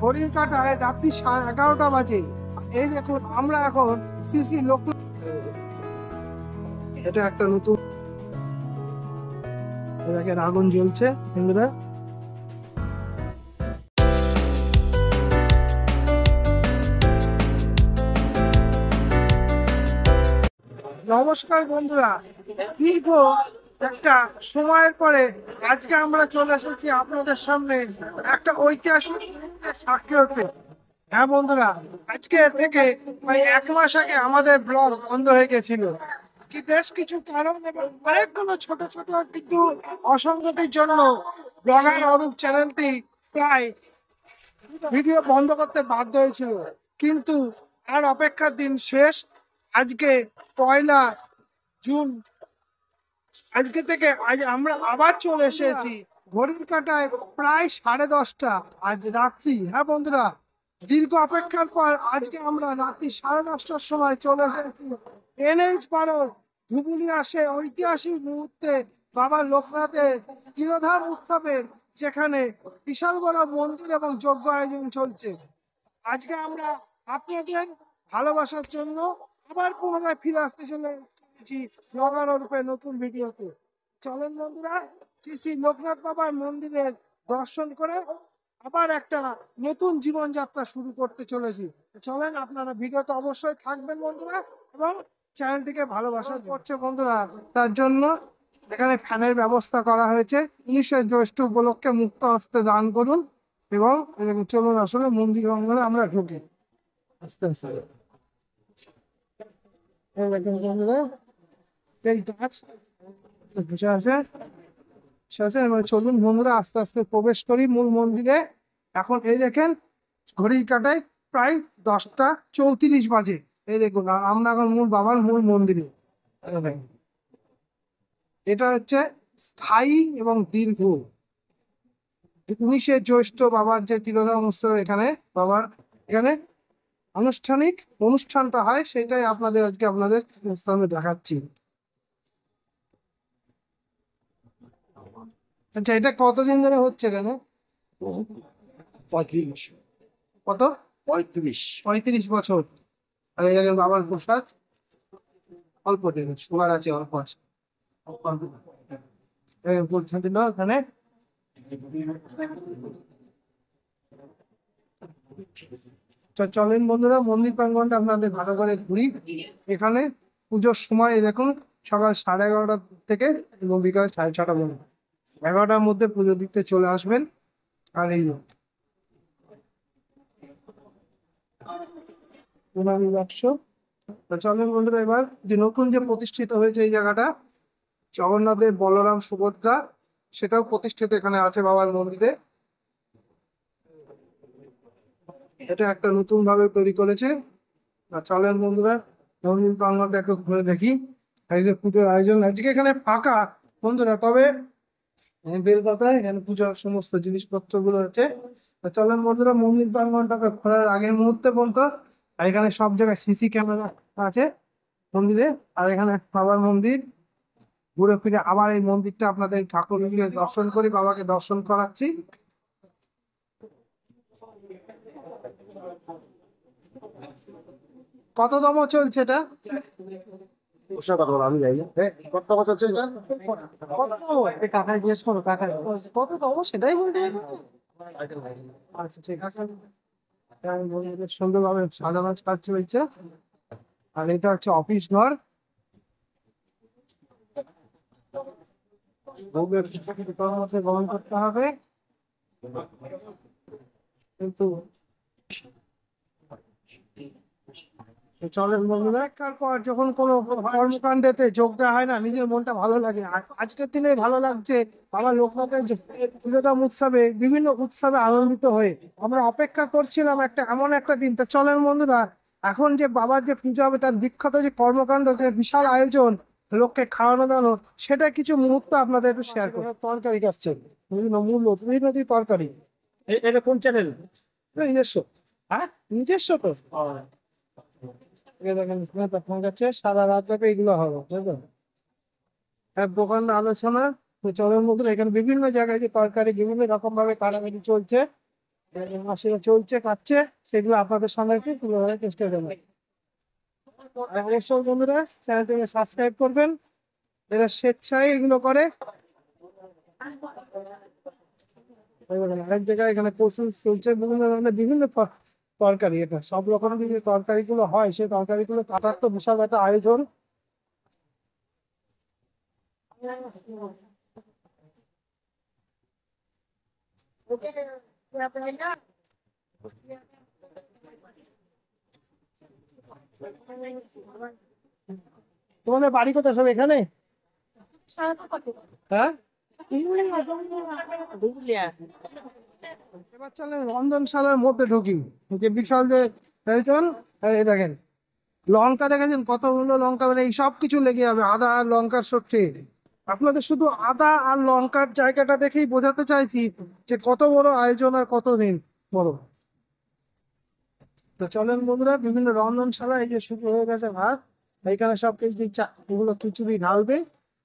ঘড়ির কাঁটায় রাত্রি 11:30 বাজে। এই দেখুন আমরা এখন সিসি লোক, এটা একটা নতুন, দেখেন আগুন জ্বলছে বন্ধুরা। নমস্কার বন্ধুরা, দীর্ঘ একটা সময়ের পরে আজকে আমরা চলে এসেছি আপনাদের সামনে একটা ঐতিহাসিক সাক্ষী হতে। হ্যাঁ বন্ধুরা, আজকে থেকে প্রায় 1 মাস আগে আমাদের ব্লগ বন্ধ হয়ে গেছিল, কি বেশ কিছু কারণ এবং অনেকগুলো ছোট ছোট কিন্তু অসঙ্গতির জন্য ব্লগার অরূপ চ্যানেলটি প্রায় ভিডিও বন্ধ করতে বাধ্য হয়েছিল। কিন্তু আর অপেক্ষার দিন শেষ। আজকে 1লা জুন, আজকে থেকে আজ আমরা আবার চলে এসেছি ঘড়ির কাঁটায় প্রায় 10:30 আজ রাত্রি। হ্যাঁ বন্ধুরা, দীর্ঘ অপেক্ষার পর আজকে আমরা রাত্রি 10:30টার সময় চলে এসেছি NH-12 ধুবুলি আসে ঐতিহাসিক মুহূর্তে বাবা লোকনাথের তিরোধাম উৎসবের, যেখানে বিশাল বড় মন্দির এবং যজ্ঞ আয়োজন চলছে। আজকে আমরা আপনাদের ভালোবাসার জন্য আবার পুনরায় ফিরে আসতে চলেছি ব্লগার রূপে নতুন ভিডিওতে। চলেন বন্ধুরা, শ্রী শ্রী লোকনাথ বাবার মন্দিরের দর্শন করে আবার একটা নতুন জীবনযাত্রা শুরু করতে চলেছি। চলেন, আপনারা ভিডিওতে অবশ্যই থাকবেন বন্ধুরা এবং চ্যানেলটিকে ভালোবাসা করছে বন্ধুরা। তার জন্য এখানে ফ্যানের ব্যবস্থা করা হয়েছে। 19শে জ্যৈষ্ঠ উপলক্ষে মুক্ত হস্তে দান করুন এবং চলুন আসলে মন্দির অঙ্গনে আমরা ঢুকি আস্তে আস্তে। এই দেখুন বন্ধুরা, এই গাছ বসে আছে এবার চলুন বন্ধুরা আস্তে আস্তে প্রবেশ করি মূল মন্দিরে। এখন এই দেখেন ঘড়ির কাঁটায় প্রায় 10টা 34 বাজে। এই দেখুন আমরা এখন বাবার মূল মন্দিরে। এটা হচ্ছে স্থায়ী এবং দীর্ঘ 19শে জ্যৈষ্ঠ বাবার যে তিরোধাম উৎসব, এখানে বাবার এখানে আনুষ্ঠানিক অনুষ্ঠানটা হয়, সেটাই আপনাদের আজকে আপনাদের সামনে দেখাচ্ছি। আচ্ছা, এটা কতদিন ধরে হচ্ছে কেন? 35 কত? 35 35 বছর। আর এই দেখেন বাবার প্রসাদ, অল্প দিন সুগার আছে, অল্প আছে, প্রসাদ দিল এখানে। চলেন বন্ধুরা মন্দির প্রাঙ্গণটা আপনাদের ভালো করে ঘুরি। এখানে পুজোর সময় দেখুন সকাল 11:30 থেকে এবং বিকাল 6:30 পর্যন্ত, 11টার মধ্যে পুজো দিতে চলে আসবেন। আর এই প্রণামী বাক্স। চলেন বন্ধুরা, এবার যে নতুন যে প্রতিষ্ঠিত হয়েছে এই জায়গাটা, জগন্নাথের বলরাম সুভদ্রা, সেটাও প্রতিষ্ঠিত এখানে আছে বাবার মন্দিরে। এটা একটা নতুন ভাবে তৈরি করেছে। আর চলেন বন্ধুরা মন্দির প্রাঙ্গণটা একটু ঘুরে দেখি। এই যে পুজোর আয়োজন আজকে এখানে ফাঁকা বন্ধুরা, তবে বেলপাতায় এখানে পুজোর সমস্ত জিনিসপত্র গুলো আছে। চলেন বন্ধুরা মন্দির প্রাঙ্গণটাকে ঘোরার আগের মুহূর্তে বলতো, আর এখানে সব জায়গায় সিসি ক্যামেরা আছে মন্দিরে। আর এখানে বাবার মন্দির, ঘুরে ফিরে আবার এই মন্দিরটা আপনাদের ঠাকুরকে দর্শন করি, বাবাকে দর্শন করাচ্ছি। কততম চলছে এটা? আমি যাই কত বছর চলছে কততম? কাকা জিজ্ঞেস করো, কাকা কততম সেটাই বলতে পারবো না। আচ্ছা ঠিক আছে, সুন্দরভাবে সাজানোর কাজ চলছে। আর এটা হচ্ছে অফিস ঘর। ভোগের মধ্যে গ্রহণ করতে হবে, কিন্তু চলেন বন্ধুরা, পর যখন কোনো কর্মকাণ্ডেতে যোগ দেওয়া হয় না, নিজের মনটা ভালো লাগে। আর আজকের দিনে ভালো লাগছে বাবা লোকনাথের তিরোধাম উৎসবে, বিভিন্ন উৎসবে আনন্দিত হয়ে আমরা অপেক্ষা করছিলাম একটা এমন একটা দিন। তা চলেন বন্ধুরা, এখন যে বাবার যে পুজো হবে তার বিখ্যাত যে কর্মকাণ্ড, যে বিশাল আয়োজন, লোককে খাওয়ানো দাওয়ানো, সেটা কিছু মুহূর্ত আপনাদের একটু শেয়ার করব। তরকারি আসছে বিভিন্ন মূল্য, বিভিন্ন তরকারি। এটা কোন চ্যানেল? নিজস্ব। হ্যাঁ নিজস্ব তো। দেখেন তখন যাচ্ছে সারা রাত ব্যাপী এগুলো হবে, বুঝলেন? এক দোকান আলোচনা। তো চলেন বন্ধুরা, এখানে বিভিন্ন জায়গায় যে তরকারি বিভিন্ন রকম ভাবে কারাকারি চলছে, মাসিরা চলছে কাটছে, সেগুলো আপনাদের সামনে একটু তুলে ধরার চেষ্টা করবেন। আর অবশ্যই বন্ধুরা চ্যানেলটিকে সাবস্ক্রাইব করবেন, এরা স্বেচ্ছায় এগুলো করে। আরেক জায়গায় এখানে প্রচুর চলছে বিভিন্ন ধরনের বিভিন্ন তরকারি, এটা সব রকমের যে তরকারি গুলো হয় সেই তরকারি গুলো কাটার তো বিশাল একটা আয়োজন। তোমাদের বাড়ি কোথায়, সব এখানে? হ্যাঁ, এবার চলেন রন্ধনশালার মধ্যে ঢুকি। এই যে বিশাল যে আয়োজন, এই দেখেন লঙ্কা দেখেছেন কতগুলো লঙ্কা, মানে এই সব কিছু লেগে যাবে আদা আর লঙ্কার সত্যি। আপনাদের শুধু আদা আর লঙ্কার জায়গাটা দেখেই বোঝাতে চাইছি যে কত বড় আয়োজন আর কতদিন বড়। তো চলেন বন্ধুরা, বিভিন্ন রন্ধনশালা এই যে শুরু হয়ে গেছে ভাত, এইখানে সব কিছু এগুলো খিচুড়ি ঢালবে,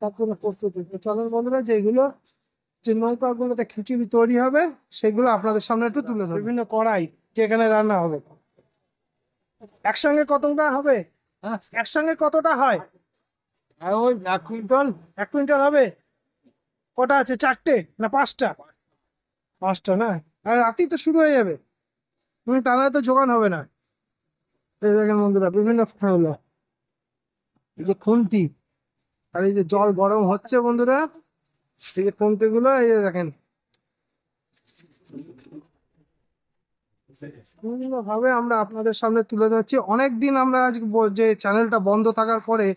তারপরে প্রস্তুতি। তো চলেন বন্ধুরা, যেগুলো যে নৌকা গুলোতে খিচুড়ি তৈরি হবে সেগুলো আপনাদের সামনে একটু তুলে ধরবো। বিভিন্ন কড়াই যেখানে রান্না হবে, একসঙ্গে কতটা হবে? একসঙ্গে কতটা হয়? ওই 1 কুইন্টাল। 1 কুইন্টাল হবে? কটা আছে, 4টে না 5টা? 5টা না, আর রাতেই তো শুরু হয়ে যাবে, তুমি তাহলে তো জোগান হবে না। এই দেখেন বন্ধুরা বিভিন্ন হলো, এই যে খুন্তি, আর এই যে জল গরম হচ্ছে বন্ধুরা, এই যে খুন্তি গুলো এই যে দেখেন বিভিন্ন ভাবে আমরা আপনাদের সামনে তুলে ধরছি। অনেকদিন আমরা আজকে যে চ্যানেলটা বন্ধ থাকার পরে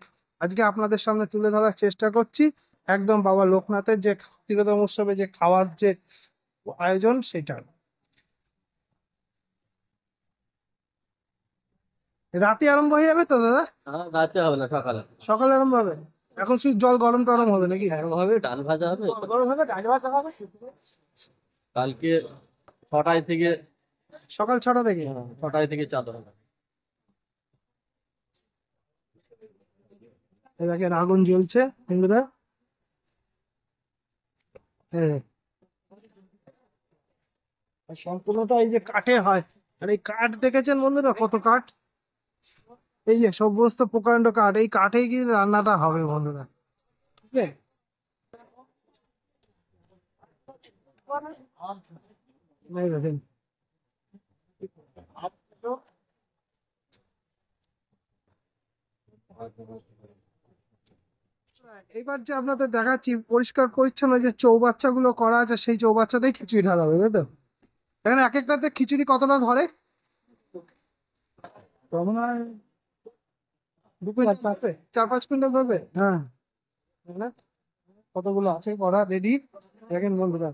আজকে আপনাদের সামনে তুলে ধরার চেষ্টা করছি একদম বাবা লোকনাথের যে তিলোত্তম উৎসবে যে খাওয়ার যে আয়োজন সেটা। রাতে আরম্ভ হয়ে যাবে তো দাদা? রাতে হবে না, সকালে। সকালে আরম্ভ হবে? এখন শুধু জল গরম টরম হবে নাকি? এরকম হবে, ডাল ভাজা হবে। গরম হবে, ডাল ভাত হবে কালকে 6টায় থেকে, সকাল 6টা থেকে। 6টায় থেকে চালু হবে। এই দেখেন আগুন জ্বলছে বন্ধুরা, হ্যাঁ আর সম্পূর্ণটা এই যে কাঠে হয়। আর এই কাঠ দেখেছেন বন্ধুরা কত কাঠ, এই যে সমস্ত প্রকাণ্ড কাঠ, এই কাঠেই কিন্তু রান্নাটা হবে বন্ধুরা, বুঝলে? এই দেখেন এইবার যে আপনাদের দেখাচ্ছি পরিষ্কার পরিচ্ছন্ন যে চৌবাচ্চা গুলো করা আছে, সেই চৌবাচ্চাতেই খিচুড়ি ঢালা হবে, তাই তো? এখানে এক একটাতে খিচুড়ি কতটা ধরে? 4-5 কুইন্টাল ধরবে, হ্যাঁ। কতগুলো আছে করা রেডি, দেখেন বন্ধুরা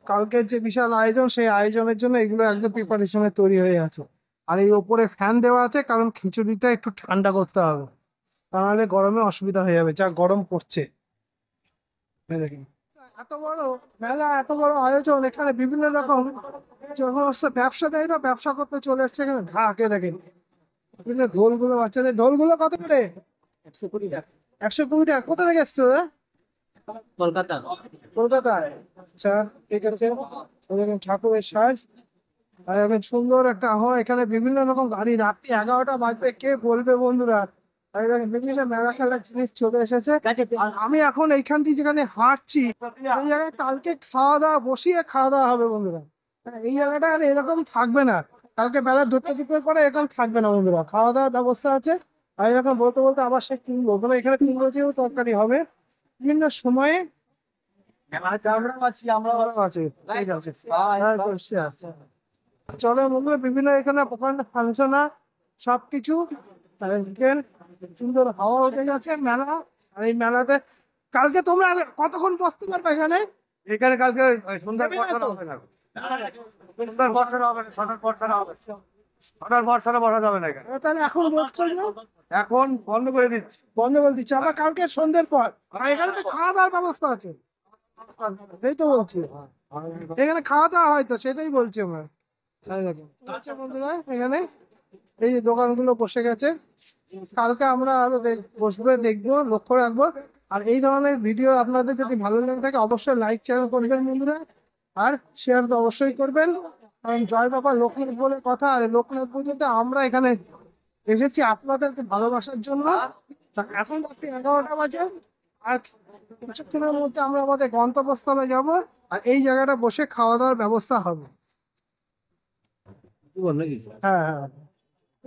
কালকের যে বিশাল আয়োজন সেই আয়োজনের জন্য এগুলো একদম প্রিপারেশনে তৈরি হয়ে আছে। আর এই ওপরে ফ্যান দেওয়া আছে কারণ খিচুড়িটা একটু ঠান্ডা করতে হবে, তা নাহলে গরমে অসুবিধা হয়ে যাবে, যা গরম পড়ছে। এই দেখেন এত বড় মেলা, এত বড় আয়োজন, এখানে বিভিন্ন রকম সমস্ত ব্যবসাদারীরা ব্যবসা করতে চলে এসছে এখানে ঢাকে। দেখেন বিভিন্ন ঢোলগুলো, বাচ্চাদের ঢোলগুলো কত করে? 120 টাকা। 120 টাকা। কোথা থেকে এসছো দাদা? কলকাতা। কলকাতায়? আচ্ছা ঠিক আছে। এই দেখেন ঠাকুরের সাজ, আর এখন সুন্দর একটা আবহাওয়া, এখানে বিভিন্ন রকম গাড়ি, রাত্রি 11টা বাজবে কে বলবে বন্ধুরা। আর এই দেখেন বিভিন্ন মেলা খেলার জিনিস চলে এসেছে। আর আমি এখন এইখান দিয়ে যেখানে হাঁটছি এই জায়গায় কালকে খাওয়া দাওয়া, বসিয়ে খাওয়া দাওয়া হবে বন্ধুরা। হ্যাঁ, এই জায়গাটা আর এরকম থাকবে না, কালকে বেলা 2টা-2টোর পরে এরকম থাকবে না বন্ধুরা, খাওয়া দাওয়ার ব্যবস্থা আছে। আর এরকম বলতে বলতে আবার সে কিনবো, তবে এখানে 3 রকমের তরকারি হবে বিভিন্ন সময়ে। আমরাও আছি, আমরাও আছে, ঠিক আছে। হ্যাঁ, আছে। চলো বন্ধুরা, বিভিন্ন এখানে প্রকাণ্ড ফাংশন সবকিছু, আর এদিকে সুন্দর হাওয়া উঠে গেছে মেলা। আর এই মেলাতে কালকে তোমরা কতক্ষণ বসতে পারবে এখানে? এখানে কালকে সন্ধ্যার পর দেবে না তো? হবে না, সন্ধ্যার পর হবে না, 6টার পর হবে, 6টার পর বসা যাবে না এখানে। তাহলে এখন বসছো যে? এখন বন্ধ করে দিচ্ছি। বন্ধ করে দিচ্ছি, আবার কালকে সন্ধ্যের পর। আর এখানে তো খাওয়া দাওয়ার ব্যবস্থা আছে, এই তো বলছি এখানে খাওয়া দাওয়া হয় তো, সেটাই বলছি আমরা। এই দেখো আচ্ছা বন্ধুরা, এখানে এই যে দোকানগুলো বসে গেছে, কালকে আমরা আরো বসবে, দেখবো, লক্ষ্য রাখবো। আর এই ধরনের ভিডিও আপনাদের যদি ভালো লেগে থাকে অবশ্যই লাইক চ্যানেল করবেন বন্ধুরা, আর শেয়ার তো অবশ্যই করবেন। কারণ জয় বাবা লোকনাথ বলে কথা, আর এই লোকনাথ পুজোতে আমরা এখানে এসেছি আপনাদেরকে ভালোবাসার জন্য। তা এখন রাত্রি 11টা বাজে, আর কিছুক্ষণের মধ্যে আমরা আমাদের গন্তব্যস্থলে যাব, আর এই জায়গাটা বসে খাওয়া দাওয়ার ব্যবস্থা হবে। হ্যাঁ হ্যাঁ,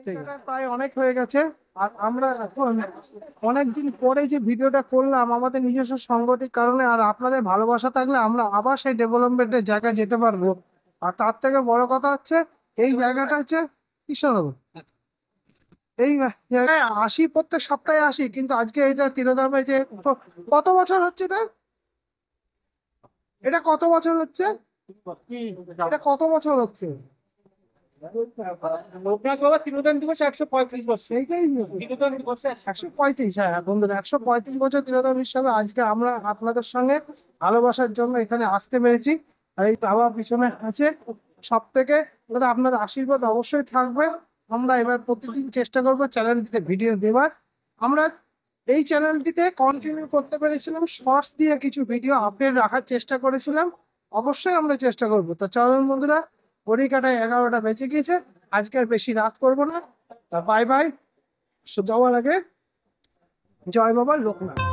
ঠিক আছে। প্রায় অনেক হয়ে গেছে, আর আমরা এখন অনেকদিন পরে যে ভিডিওটা করলাম আমাদের নিজস্ব সঙ্গতির কারণে, আর আপনাদের ভালোবাসা থাকলে আমরা আবার সেই ডেভেলপমেন্টের জায়গায় যেতে পারবো। আর তার থেকে বড় কথা হচ্ছে এই জায়গাটা হচ্ছে কৃষ্ণনগর। এই জায়গায় আসি, প্রত্যেক সপ্তাহে আসি, কিন্তু আজকে এটা তিলোধামে যে কত বছর হচ্ছে এটা, এটা কত বছর হচ্ছে, এটা কত বছর হচ্ছে? লোকনাথ বাবা তিলোদান দিবস 135 বছর। এইটাই তিলোদান দিবসে 135, হ্যাঁ বন্ধুরা 135 বছর তিলোধাম হিসাবে আজকে আমরা আপনাদের সঙ্গে ভালোবাসার জন্য এখানে আসতে পেরেছি। আর এই বাবা পিছনে আছে, সব থেকে আপনাদের আশীর্বাদ অবশ্যই থাকবে। আমরা এবার প্রতিদিন চেষ্টা করবো চ্যানেলটিতে ভিডিও দেওয়ার। আমরা এই চ্যানেলটিতে কন্টিনিউ করতে পেরেছিলাম, শর্টস দিয়ে কিছু ভিডিও আপডেট রাখার চেষ্টা করেছিলাম, অবশ্যই আমরা চেষ্টা করবো। তো চলুন বন্ধুরা, ঘড়ি কাটায় 11টা বেজে গিয়েছে, আজকে আর বেশি রাত করবো না। Bye bye. যাওয়ার আগে জয় বাবা লোকনাথ।